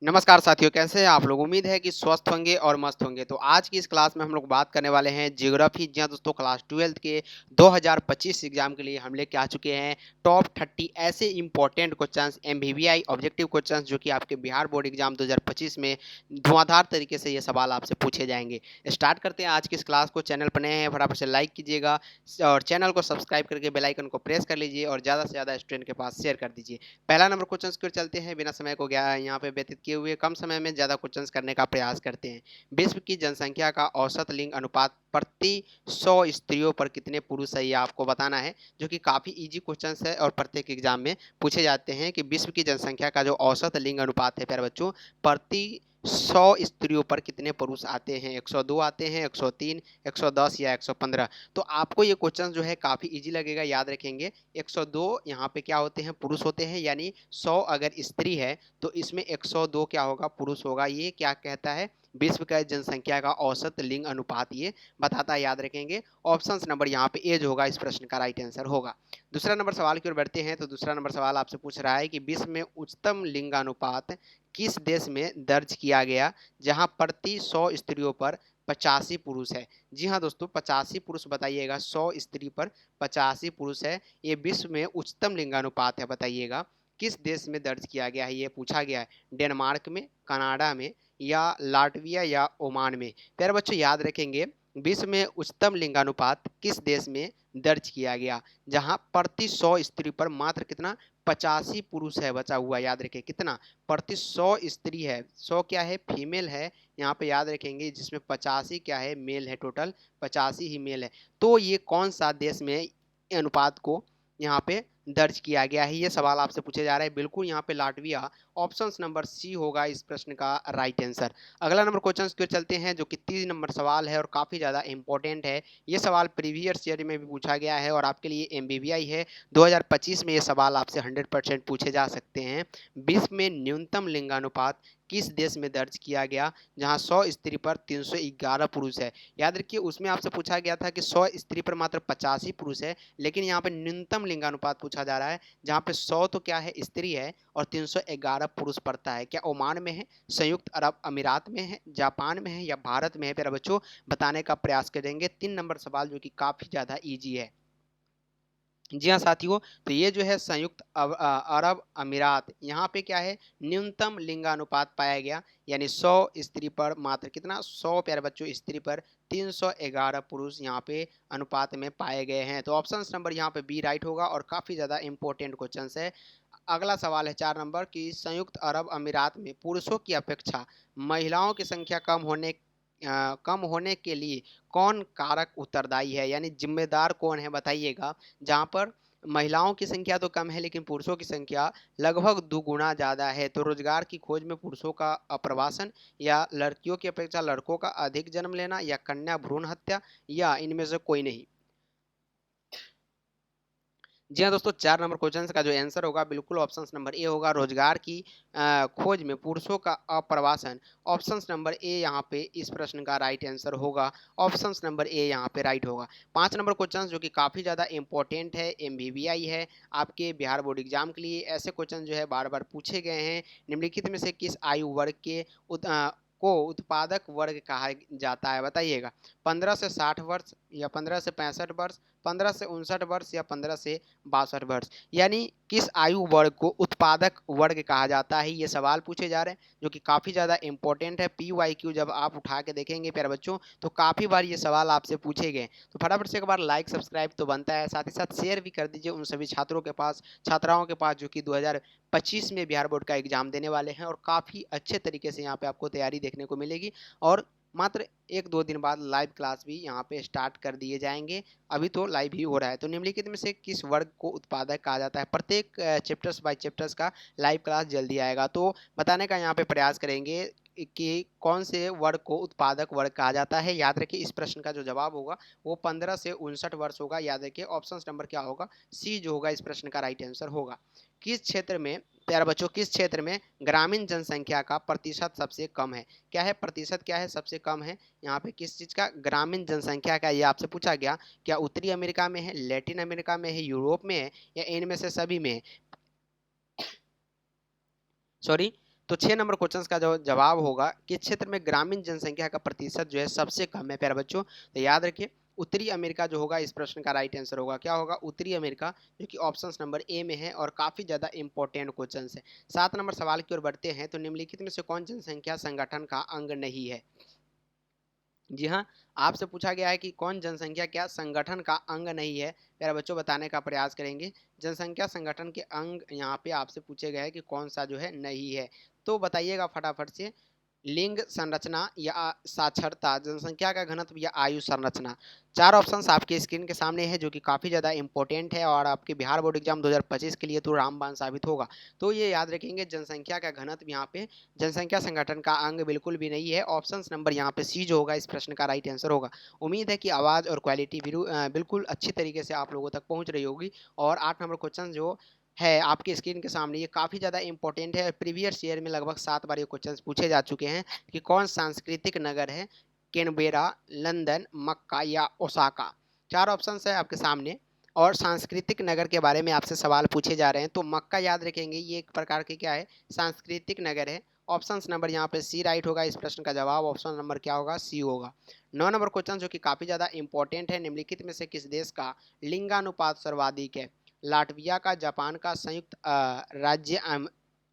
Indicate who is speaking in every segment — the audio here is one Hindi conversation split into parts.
Speaker 1: नमस्कार साथियों, कैसे हैं आप लोग। उम्मीद है कि स्वस्थ होंगे और मस्त होंगे। तो आज की इस क्लास में हम लोग बात करने वाले हैं ज्योग्राफी। जी हाँ दोस्तों, क्लास 12 के 2025 एग्जाम के लिए हम लेके आ चुके हैं टॉप 30 ऐसे इंपॉर्टेंट क्वेश्चंस, एमवीवीआई ऑब्जेक्टिव क्वेश्चंस, जो कि आपके बिहार बोर्ड एग्जाम 2025 में धुआंधार तरीके से ये सवाल आपसे पूछे जाएंगे। स्टार्ट करते हैं आज की इस क्लास को। चैनल पर नए हैं फटाफट से लाइक कीजिएगा और चैनल को सब्सक्राइब करके बेल आइकन को प्रेस कर लीजिए और ज़्यादा से ज़्यादा स्टूडेंट के पास शेयर कर दीजिए। पहला नंबर क्वेश्चन की ओर चलते हैं, बिना समय को गया यहाँ पे व्यतीत किए हुए कम समय में ज़्यादा क्वेश्चंस करने का प्रयास करते हैं। विश्व की जनसंख्या का औसत लिंग अनुपात प्रति 100 स्त्रियों पर कितने पुरुष है, ये आपको बताना है, जो कि काफ़ी इजी क्वेश्चंस है और प्रत्येक एग्जाम में पूछे जाते हैं कि विश्व की जनसंख्या का जो औसत लिंग अनुपात है प्यारे बच्चों, प्रति 100 स्त्रियों पर कितने पुरुष आते हैं। 102 आते हैं, 103, 110 या 115। तो आपको ये क्वेश्चन जो है काफ़ी इजी लगेगा, याद रखेंगे। 102 यहाँ पे क्या होते हैं, पुरुष होते हैं, यानी 100 अगर स्त्री है तो इसमें 102 क्या होगा, पुरुष होगा। ये क्या कहता है, विश्व का जनसंख्या का औसत लिंग अनुपात ये बताता है, याद रखेंगे। ऑप्शन नंबर यहाँ पे एज होगा, इस प्रश्न का राइट आंसर होगा। दूसरा नंबर सवाल की ओर बढ़ते हैं। तो दूसरा नंबर सवाल आपसे पूछ रहा है कि विश्व में उच्चतम लिंगानुपात किस देश में दर्ज किया गया, जहां प्रति 100 स्त्रियों पर 85 पुरुष है। जी हाँ दोस्तों, 85 पुरुष बताइएगा, 100 स्त्री पर 85 पुरुष है। ये विश्व में उच्चतम लिंगानुपात है, बताइएगा किस देश में दर्ज किया गया है, ये पूछा गया है। डेनमार्क में, कनाडा में, या लाटविया या ओमान में। प्यारे बच्चों याद रखेंगे, विश्व में उच्चतम लिंगानुपात किस देश में दर्ज किया गया, जहां प्रति 100 स्त्री पर मात्र कितना, 85 पुरुष है बचा हुआ। याद रखें कितना, प्रति 100 स्त्री है, 100 क्या है, फीमेल है यहाँ पे, याद रखेंगे, जिसमें 85 क्या है, मेल है, टोटल 85 ही मेल है। तो ये कौन सा देश में अनुपात को यहाँ पे दर्ज किया गया है, ये सवाल आपसे पूछे जा रहा है। बिल्कुल यहाँ पे लाटविया, ऑप्शन नंबर सी होगा इस प्रश्न का राइट आंसर। अगला नंबर क्वेश्चन की ओर चलते हैं, जो कि 3 नंबर सवाल है और काफ़ी ज़्यादा इंपॉर्टेंट है। ये सवाल प्रीवियस ईयर में भी पूछा गया है और आपके लिए एमबीबीआई है। 2025 में ये सवाल आपसे 100% पूछे जा सकते हैं। विश्व में न्यूनतम लिंगानुपात किस देश में दर्ज किया गया, जहां 100 स्त्री पर 311 पुरुष है। याद रखिए, उसमें आपसे पूछा गया था कि 100 स्त्री पर मात्र 85 ही पुरुष है, लेकिन यहाँ पे न्यूनतम लिंगानुपात पूछा जा रहा है, जहाँ पे 100 तो क्या है, स्त्री है, और 311 पुरुष पड़ता है। क्या ओमान में है, संयुक्त अरब अमीरात में है, जापान में है, या भारत में है। प्यारे बच्चों बताने का प्रयास करेंगे। 3 नंबर सवाल जो कि काफ़ी ज़्यादा ईजी है। जी हाँ साथियों, तो ये जो है संयुक्त अरब अमीरात, यहाँ पे क्या है, न्यूनतम लिंगानुपात पाया गया, यानी 100 स्त्री पर मात्र कितना, 100 प्यारे बच्चों स्त्री पर 311 पुरुष यहाँ पे अनुपात में पाए गए हैं। तो ऑप्शन नंबर यहाँ पे बी राइट होगा और काफ़ी ज़्यादा इंपॉर्टेंट क्वेश्चन है। अगला सवाल है 4 नंबर की, संयुक्त अरब अमीरात में पुरुषों की अपेक्षा महिलाओं की संख्या कम होने के लिए कौन कारक उत्तरदायी है, यानी जिम्मेदार कौन है, बताइएगा। जहाँ पर महिलाओं की संख्या तो कम है लेकिन पुरुषों की संख्या लगभग दुगुना ज़्यादा है। तो रोजगार की खोज में पुरुषों का अप्रवासन, या लड़कियों की अपेक्षा लड़कों का अधिक जन्म लेना, या कन्या भ्रूण हत्या, या इनमें से कोई नहीं। जी हाँ दोस्तों, 4 नंबर क्वेश्चन का जो आंसर होगा बिल्कुल ऑप्शन नंबर ए होगा, रोजगार की खोज में पुरुषों का अप्रवासन। ऑप्शन नंबर ए यहाँ पे इस प्रश्न का राइट आंसर होगा। ऑप्शन नंबर ए यहाँ पे राइट होगा। 5 नंबर क्वेश्चन जो कि काफ़ी ज़्यादा इंपॉर्टेंट है, एमवीवीआई है आपके बिहार बोर्ड एग्जाम के लिए। ऐसे क्वेश्चन जो है बार बार पूछे गए हैं। निम्नलिखित में से किस आयु वर्ग के को उत्पादक वर्ग कहा जाता है, बताइएगा। 15 से 60 वर्ष, या 15 से 65 वर्ष, 15 से 59 वर्ष, या 15 से 62 वर्ष, यानी किस आयु वर्ग को उत्पादक वर्ग कहा जाता है, ये सवाल पूछे जा रहे हैं, जो कि काफ़ी ज़्यादा इंपॉर्टेंट है। PYQ जब आप उठा के देखेंगे प्यारे बच्चों, तो काफ़ी बार ये सवाल आपसे पूछे गए। तो फटाफट से एक बार लाइक सब्सक्राइब तो बनता है, साथ ही साथ शेयर भी कर दीजिए उन सभी छात्रों के पास, छात्राओं के पास, जो कि 2025 में बिहार बोर्ड का एग्जाम देने वाले हैं और काफ़ी अच्छे तरीके से यहाँ पे आपको तैयारी देखने को मिलेगी। और मात्र 1-2 दिन बाद लाइव क्लास भी यहाँ पे स्टार्ट कर दिए जाएंगे। अभी तो लाइव ही हो रहा है। तो निम्नलिखित में से किस वर्ग को उत्पादक कहा जाता है, प्रत्येक चैप्टर्स बाय चैप्टर्स का लाइव क्लास जल्दी आएगा, तो बताने का यहाँ पे प्रयास करेंगे कि कौन से वर्ग को उत्पादक वर्ग कहा जाता है। याद रखिए, इस प्रश्न का जो जवाब होगा वो 15 से 59 वर्ष होगा। याद रखिए, ऑप्शन नंबर क्या होगा, सी जो होगा इस प्रश्न का राइट आंसर होगा। किस क्षेत्र में, प्यारे बच्चों, किस क्षेत्र में ग्रामीण जनसंख्या का प्रतिशत सबसे कम है। क्या है, प्रतिशत क्या है, सबसे कम है। यहाँ पे किस चीज़ का, ग्रामीण जनसंख्या का, ये आपसे पूछा गया। क्या उत्तरी अमेरिका में है, लैटिन अमेरिका में है, यूरोप में है, या इनमें से सभी में है। सॉरी, तो 6 नंबर क्वेश्चन का जो जवाब होगा किस क्षेत्र में ग्रामीण जनसंख्या का प्रतिशत जो है सबसे कम है प्यारे बच्चों। तो याद रखिए उत्तरी अमेरिका जो होगा इस प्रश्न का राइट आंसर होगा। क्या होगा? उत्तरी अमेरिका, जो कि ऑप्शन नंबर ए में है और काफी ज्यादा इंपॉर्टेंट क्वेश्चन है। 7 नंबर सवाल की ओर बढ़ते हैं। तो निम्नलिखित में से कौन जनसंख्या संगठन का अंग नहीं है? जी हाँ, आपसे पूछा गया है कि कौन जनसंख्या क्या संगठन का अंग नहीं है। प्यारे बच्चों बताने का प्रयास करेंगे। जनसंख्या संगठन के अंग यहाँ पे आपसे पूछे गए हैं कि कौन सा जो है नहीं है। तो बताइएगा फटाफट से। लिंग संरचना या साक्षरता, जनसंख्या का घनत्व या आयु संरचना। 4 ऑप्शंस आपके स्क्रीन के सामने है जो कि काफ़ी ज़्यादा इंपॉर्टेंट है और आपके बिहार बोर्ड एग्जाम 2025 के लिए तो रामबाण साबित होगा। तो ये याद रखेंगे जनसंख्या का घनत्व यहाँ पे जनसंख्या संगठन का अंग बिल्कुल भी नहीं है। ऑप्शन नंबर यहाँ पे सी जो होगा इस प्रश्न का राइट आंसर होगा। उम्मीद है कि आवाज़ और क्वालिटी बिल्कुल अच्छी तरीके से आप लोगों तक पहुँच रही होगी। और 8 नंबर क्वेश्चन जो है आपके स्क्रीन के सामने ये काफ़ी ज़्यादा इंपॉर्टेंट है। प्रीवियस ईयर में लगभग 7 बार ये क्वेश्चन पूछे जा चुके हैं कि कौन सांस्कृतिक नगर है? कैनबेरा, लंदन, मक्का या ओसाका। 4 ऑप्शन है आपके सामने और सांस्कृतिक नगर के बारे में आपसे सवाल पूछे जा रहे हैं। तो मक्का याद रखेंगे, ये एक प्रकार के क्या है? सांस्कृतिक नगर है। ऑप्शन नंबर यहाँ पे सी राइट होगा। इस प्रश्न का जवाब ऑप्शन नंबर क्या होगा? सी होगा। 9 नंबर क्वेश्चन जो कि काफ़ी ज़्यादा इंपॉर्टेंट है। निम्नलिखित में से किस देश का लिंगानुपात सर्वाधिक है? लाटविया का, जापान का, संयुक्त राज्य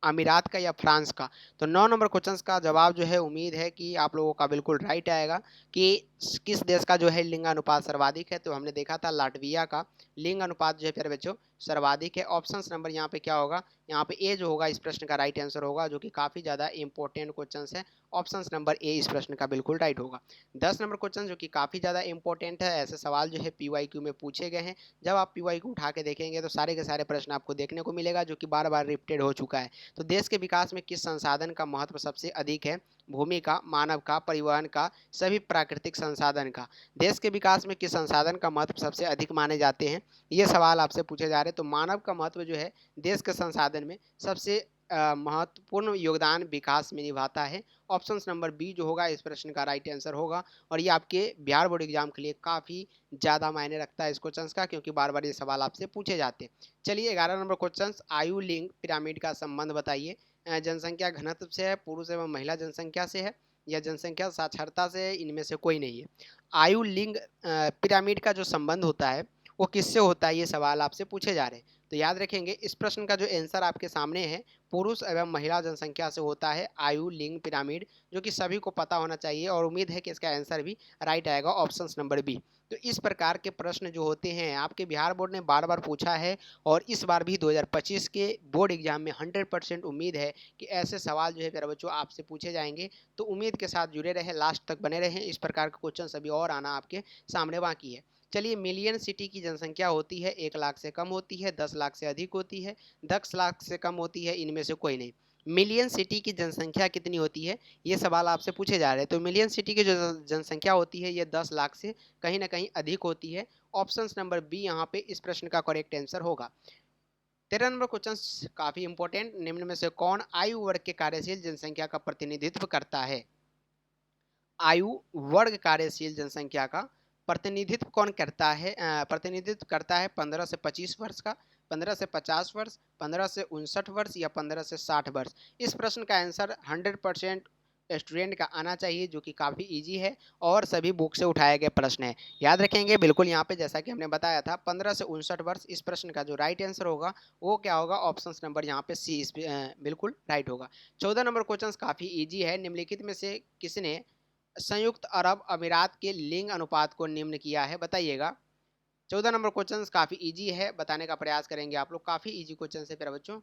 Speaker 1: अमीरात का या फ्रांस का। तो 9 नंबर क्वेश्चन का जवाब जो है उम्मीद है कि आप लोगों का बिल्कुल राइट आएगा कि किस देश का जो है लिंग अनुपात सर्वाधिक है। तो हमने देखा था लाटविया का लिंग अनुपात जो है प्यारे बच्चों सर्वाधिक है। ऑप्शन नंबर यहाँ पे क्या होगा? यहाँ पे ए जो होगा इस प्रश्न का राइट आंसर होगा, जो कि काफ़ी ज़्यादा इंपॉर्टेंट क्वेश्चन है। ऑप्शन नंबर ए इस प्रश्न का बिल्कुल राइट होगा। 10 नंबर क्वेश्चन जो कि काफ़ी ज़्यादा इंपॉर्टेंट है। ऐसे सवाल जो है पीवाईक्यू में पूछे गए हैं। जब आप पीवाईक्यू उठा के देखेंगे तो सारे के सारे प्रश्न आपको देखने को मिलेगा जो कि बार बार रिपीटेड हो चुका है। तो देश के विकास में किस संसाधन का महत्व सबसे अधिक है? भूमि का, मानव का, परिवहन का, सभी प्राकृतिक संसाधन का। देश के विकास में किस संसाधन का महत्व सबसे अधिक माने जाते हैं? ये सवाल आपसे पूछे जा रहे हैं। तो मानव का महत्व जो है देश के संसाधन में सबसे महत्वपूर्ण योगदान विकास में निभाता है। ऑप्शन नंबर बी जो होगा इस प्रश्न का राइट आंसर होगा। और ये आपके बिहार बोर्ड एग्जाम के लिए काफ़ी ज़्यादा मायने रखता है इस क्वेश्चन का, क्योंकि बार बार ये सवाल आपसे पूछे जाते हैं। चलिए 11 नंबर क्वेश्चन, आयु लिंग पिरामिड का संबंध बताइए। जनसंख्या घनत्व से है, पुरुष एवं महिला जनसंख्या से है, या जनसंख्या साक्षरता से है, इनमें से कोई नहीं है। आयु लिंग पिरामिड का जो संबंध होता है वो किससे होता है? ये सवाल आपसे पूछे जा रहे हैं। तो याद रखेंगे इस प्रश्न का जो आंसर आपके सामने है पुरुष एवं महिला जनसंख्या से होता है आयु लिंग पिरामिड, जो कि सभी को पता होना चाहिए और उम्मीद है कि इसका आंसर भी राइट आएगा ऑप्शन नंबर बी। तो इस प्रकार के प्रश्न जो होते हैं आपके बिहार बोर्ड ने बार बार पूछा है और इस बार भी 2025 के बोर्ड एग्जाम में 100% उम्मीद है कि ऐसे सवाल जो है प्यारे बच्चों आपसे पूछे जाएंगे। तो उम्मीद के साथ जुड़े रहें, लास्ट तक बने रहें। इस प्रकार के क्वेश्चन अभी और आना आपके सामने बाकी है। चलिए, मिलियन सिटी की जनसंख्या होती है 1 लाख से कम होती है, 10 लाख से अधिक होती है, 10 लाख से कम होती है, इनमें से कोई नहीं। मिलियन सिटी की जनसंख्या कितनी होती है? ये सवाल आपसे पूछे जा रहे हैं। तो मिलियन सिटी की जो जनसंख्या होती है ये 10 लाख से कहीं ना कहीं अधिक होती है। ऑप्शन नंबर बी यहाँ पे इस प्रश्न का करेक्ट आंसर होगा। 13 नंबर क्वेश्चन काफी इंपॉर्टेंट, निम्न में से कौन आयु वर्ग के कार्यशील जनसंख्या का प्रतिनिधित्व करता है? आयु वर्ग कार्यशील जनसंख्या का प्रतिनिधित्व कौन करता है? प्रतिनिधित्व करता है 15 से 25 वर्ष का, 15 से 50 वर्ष, 15 से 59 वर्ष या 15 से 60 वर्ष। इस प्रश्न का आंसर 100% स्टूडेंट का आना चाहिए, जो कि काफ़ी इजी है और सभी बुक से उठाए गए प्रश्न है। याद रखेंगे बिल्कुल यहाँ पे जैसा कि हमने बताया था 15 से 59 वर्ष। इस प्रश्न का जो राइट आंसर होगा वो क्या होगा? ऑप्शन नंबर यहाँ पे सी बिल्कुल राइट होगा। 14 नंबर क्वेश्चन काफ़ी ईजी है। निम्नलिखित में से किसने संयुक्त अरब अमीरात के लिंग अनुपात को निम्न किया है? बताइएगा। 14 नंबर क्वेश्चन काफी इजी है, बताने का प्रयास करेंगे आप लोग। काफी इजी क्वेश्चन है प्यारे बच्चों,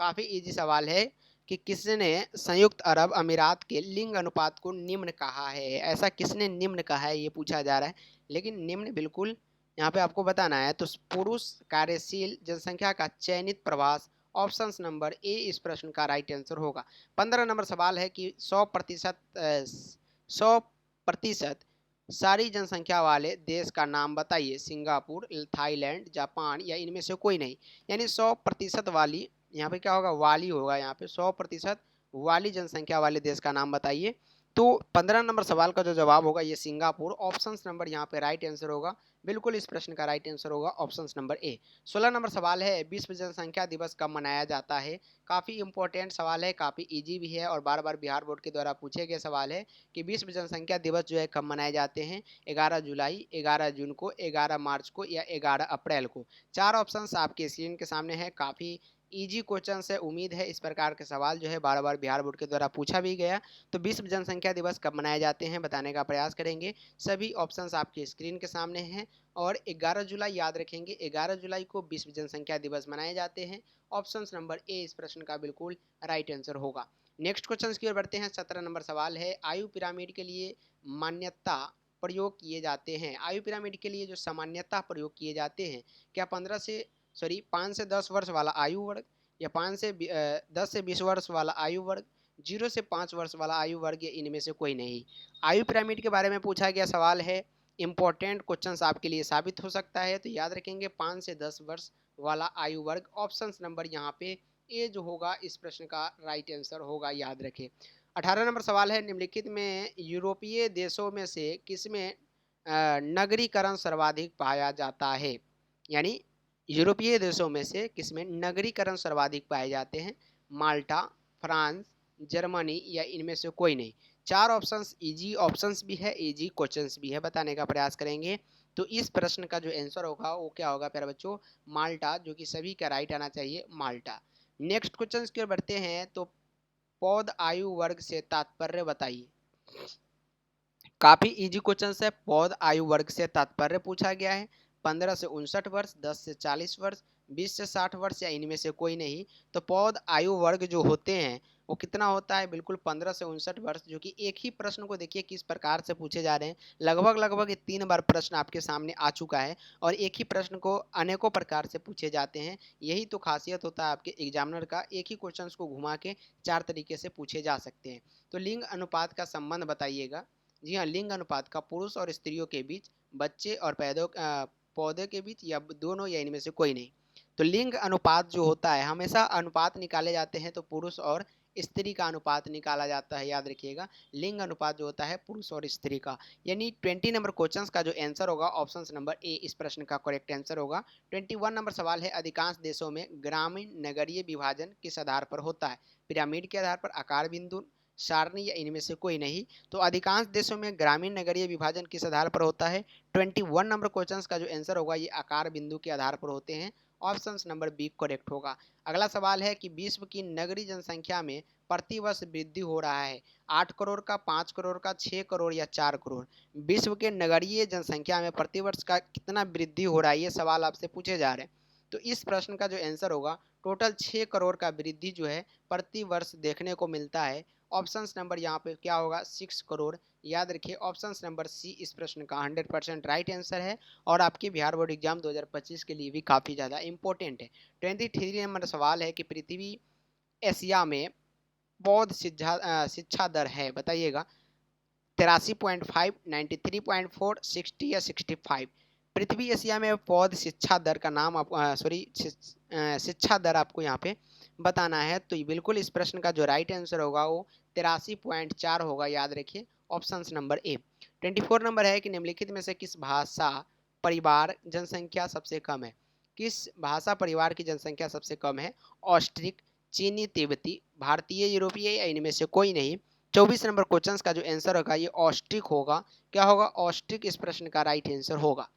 Speaker 1: काफी इजी सवाल है कि किसने संयुक्त अरब अमीरात के लिंग अनुपात को निम्न कहा है? ऐसा किसने निम्न कहा है ये पूछा जा रहा है, लेकिन निम्न बिल्कुल यहाँ पे आपको बताना है। तो पुरुष कार्यशील जनसंख्या का चयनित प्रवास, ऑप्शन नंबर ए इस प्रश्न का राइट आंसर होगा। 15 नंबर सवाल है कि 100% सारी जनसंख्या वाले देश का नाम बताइए। सिंगापुर, थाईलैंड, जापान या इनमें से कोई नहीं। यानी 100% वाली, यहाँ पे क्या होगा? वाली होगा। यहाँ पे 100% वाली जनसंख्या वाले देश का नाम बताइए। तो 15 नंबर सवाल का जो जवाब होगा ये सिंगापुर, ऑप्शन नंबर यहाँ पे राइट आंसर होगा। बिल्कुल इस प्रश्न का राइट आंसर होगा ऑप्शन नंबर ए। 16 नंबर सवाल है, विश्व जनसंख्या दिवस कब मनाया जाता है? काफ़ी इंपॉर्टेंट सवाल है, काफ़ी इजी भी है और बार बार बिहार बोर्ड के द्वारा पूछे गए सवाल है कि विश्व जनसंख्या दिवस जो है कब मनाए जाते हैं। 11 जुलाई, 11 जून को, 11 मार्च को या 11 अप्रैल को। चार ऑप्शन आपके स्क्रीन के सामने है। काफ़ी इजी क्वेश्चन से उम्मीद है इस प्रकार के सवाल जो है बार बार बिहार बोर्ड के द्वारा पूछा भी गया। तो विश्व जनसंख्या दिवस कब मनाए जाते हैं बताने का प्रयास करेंगे। सभी ऑप्शंस आपके स्क्रीन के सामने हैं और 11 जुलाई याद रखेंगे, 11 जुलाई को विश्व जनसंख्या दिवस मनाए जाते हैं। ऑप्शन नंबर ए इस प्रश्न का बिल्कुल राइट आंसर होगा। नेक्स्ट क्वेश्चन की ओर बढ़ते हैं। 17 नंबर सवाल है, आयु पिरामिड के लिए मान्यता प्रयोग किए जाते हैं। आयु पिरामिड के लिए जो सामान्यता प्रयोग किए जाते हैं, क्या 5 से 10 वर्ष वाला आयु वर्ग, या 10 से 20 वर्ष वाला आयु वर्ग, 0 से 5 वर्ष वाला आयु वर्ग, या इनमें से कोई नहीं। आयु पिरामिड के बारे में पूछा गया सवाल है, इंपॉर्टेंट क्वेश्चन आपके लिए साबित हो सकता है। तो याद रखेंगे 5 से 10 वर्ष वाला आयु वर्ग। ऑप्शन नंबर यहाँ पे ए जो होगा इस प्रश्न का राइट आंसर होगा, याद रखें। 18 नंबर सवाल है, निम्नलिखित में यूरोपीय देशों में से किसमें नगरीकरण सर्वाधिक पाया जाता है? यानी यूरोपीय देशों में से किसमें नगरीकरण सर्वाधिक पाए जाते हैं? माल्टा, फ्रांस, जर्मनी या इनमें से कोई नहीं। चार ऑप्शंस इजी ऑप्शंस भी है, इजी क्वेश्चंस भी है, बताने का प्रयास करेंगे। तो इस प्रश्न का जो आंसर होगा वो क्या होगा प्यारे बच्चों? माल्टा, जो कि सभी का राइट आना चाहिए, माल्टा। नेक्स्ट क्वेश्चन की ओर बढ़ते हैं। तो पौध आयु वर्ग से तात्पर्य बताइए। काफी इजी क्वेश्चन है। पौध आयु वर्ग से तात्पर्य पूछा गया है। 15 से 59 वर्ष, 10 से 40 वर्ष, 20 से 60 वर्ष या इनमें से कोई नहीं। तो पौध आयु वर्ग जो होते हैं वो कितना होता है? बिल्कुल 15 से 59 वर्ष, जो कि एक ही प्रश्न को देखिए किस प्रकार से पूछे जा रहे हैं। लगभग 3 बार प्रश्न आपके सामने आ चुका है और एक ही प्रश्न को अनेकों प्रकार से पूछे जाते हैं। यही तो खासियत होता है आपके एग्जामिनर का, एक ही क्वेश्चन को घुमा के 4 तरीके से पूछे जा सकते हैं। तो लिंग अनुपात का संबंध बताइएगा। जी हाँ, लिंग अनुपात का पुरुष और स्त्रियों के बीच, बच्चे और पौधे के बीच, या दोनों या इनमें से कोई नहीं। तो लिंग अनुपात जो होता है, हमेशा अनुपात निकाले जाते हैं तो पुरुष और स्त्री का अनुपात निकाला जाता है, याद रखिएगा। लिंग अनुपात जो होता है पुरुष और स्त्री का। यानी 20 नंबर क्वेश्चन का जो आंसर होगा ऑप्शन नंबर ए इस प्रश्न का करेक्ट आंसर होगा। 21 नंबर सवाल है, अधिकांश देशों में ग्रामीण नगरीय विभाजन किस आधार पर होता है? पिरामिड के आधार पर, आकार बिंदु, सारणी या इनमें से कोई नहीं। तो अधिकांश देशों में ग्रामीण नगरीय विभाजन किस आधार पर होता है? 21 नंबर क्वेश्चन का जो आंसर होगा ये आकार बिंदु के आधार पर होते हैं। ऑप्शन नंबर बी करेक्ट होगा। अगला सवाल है कि विश्व की नगरीय जनसंख्या में प्रति वर्ष वृद्धि हो रहा है। 8 करोड़ का, 5 करोड़ का, 6 करोड़ या 4 करोड़। विश्व के नगरीय जनसंख्या में प्रति वर्ष का कितना वृद्धि हो रहा है, ये सवाल आपसे पूछे जा रहे हैं। तो इस प्रश्न का जो आंसर होगा, टोटल 6 करोड़ का वृद्धि जो है प्रति वर्ष देखने को मिलता है। ऑप्शन नंबर यहाँ पे क्या होगा? 6 करोड़। याद रखिए ऑप्शन नंबर सी इस प्रश्न का 100% राइट आंसर है और आपके बिहार बोर्ड एग्जाम 2025 के लिए भी काफ़ी ज़्यादा इंपॉर्टेंट है। 23 नंबर सवाल है कि पृथ्वी एशिया में बौद्ध शिक्षा दर है, बताइएगा। 83.5, 93.4, 60 या 65। पृथ्वी एशिया में पौध शिक्षा दर का नाम शिक्षा दर आपको यहाँ पे बताना है। तो बिल्कुल इस प्रश्न का जो राइट आंसर होगा वो 83.4 होगा, याद रखिए ऑप्शन नंबर ए। 24 नंबर है कि निम्नलिखित में से किस भाषा परिवार जनसंख्या सबसे कम है? किस भाषा परिवार की जनसंख्या सबसे कम है? ऑस्ट्रिक, चीनी, तिब्बती, भारतीय, यूरोपीय या इनमें से कोई नहीं। 24 नंबर क्वेश्चन का जो आंसर होगा ये ऑस्ट्रिक होगा। क्या होगा? ऑस्ट्रिक इस प्रश्न का राइट आंसर होगा।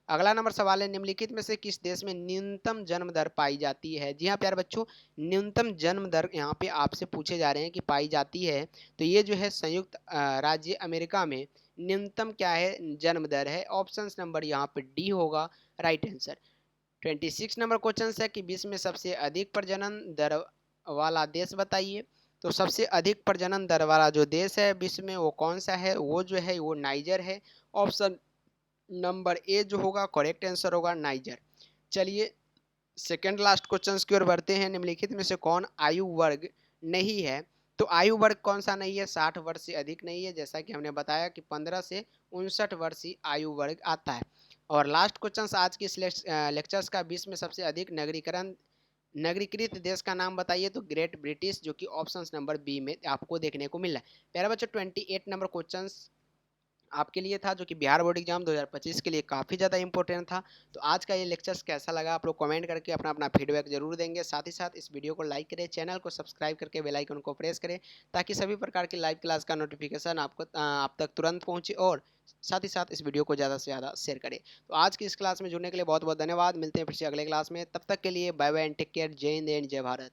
Speaker 1: अगला नंबर सवाल है, निम्नलिखित में से किस देश में न्यूनतम जन्म दर पाई जाती है? जी हाँ प्यारे बच्चों, न्यूनतम जन्म दर यहाँ पे आपसे पूछे जा रहे हैं कि पाई जाती है। तो ये जो है संयुक्त राज्य अमेरिका में न्यूनतम क्या है? जन्म दर है। ऑप्शन नंबर यहाँ पे डी होगा राइट आंसर। 26 नंबर क्वेश्चन है कि विश्व में सबसे अधिक प्रजनन दर वाला देश बताइए। तो सबसे अधिक प्रजनन दर वाला जो देश है विश्व में वो कौन सा है? वो जो है वो नाइजर है। ऑप्शन नंबर ए जो होगा करेक्ट आंसर होगा नाइजर। चलिए सेकेंड लास्ट क्वेश्चन की ओर बढ़ते हैं। निम्नलिखित में से कौन आयु वर्ग नहीं है? तो आयु वर्ग कौन सा नहीं है? 60 वर्ष से अधिक नहीं है, जैसा कि हमने बताया कि 15 से 59 वर्ष ही आयु वर्ग आता है। और लास्ट क्वेश्चन आज के इस लेक्चर्स का, विश्व में सबसे अधिक नगरीकरण नगरीकृत देश का नाम बताइए, तो ग्रेट ब्रिटिश, जो कि ऑप्शन नंबर बी में आपको देखने को मिल रहा है। प्यारे बच्चों 28 नंबर क्वेश्चन आपके लिए था, जो कि बिहार बोर्ड एग्जाम 2025 के लिए काफ़ी ज़्यादा इंपॉर्टेंट था। तो आज का ये लेक्चर्स कैसा लगा आप लोग कमेंट करके अपना अपना फीडबैक जरूर देंगे। साथ ही साथ इस वीडियो को लाइक करें, चैनल को सब्सक्राइब करके बेल आइकन को प्रेस करें, ताकि सभी प्रकार की लाइव क्लास का नोटिफिकेशन आपको आप तक तुरंत पहुंचे। और साथ ही साथ इस वीडियो को ज़्यादा से ज़्यादा शेयर करें। तो आज की इस क्लास में जुड़ने के लिए बहुत बहुत धन्यवाद। मिलते हैं फिर से अगले क्लास में, तब तक के लिए bye bye and take care. जय हिंद एंड जय भारत।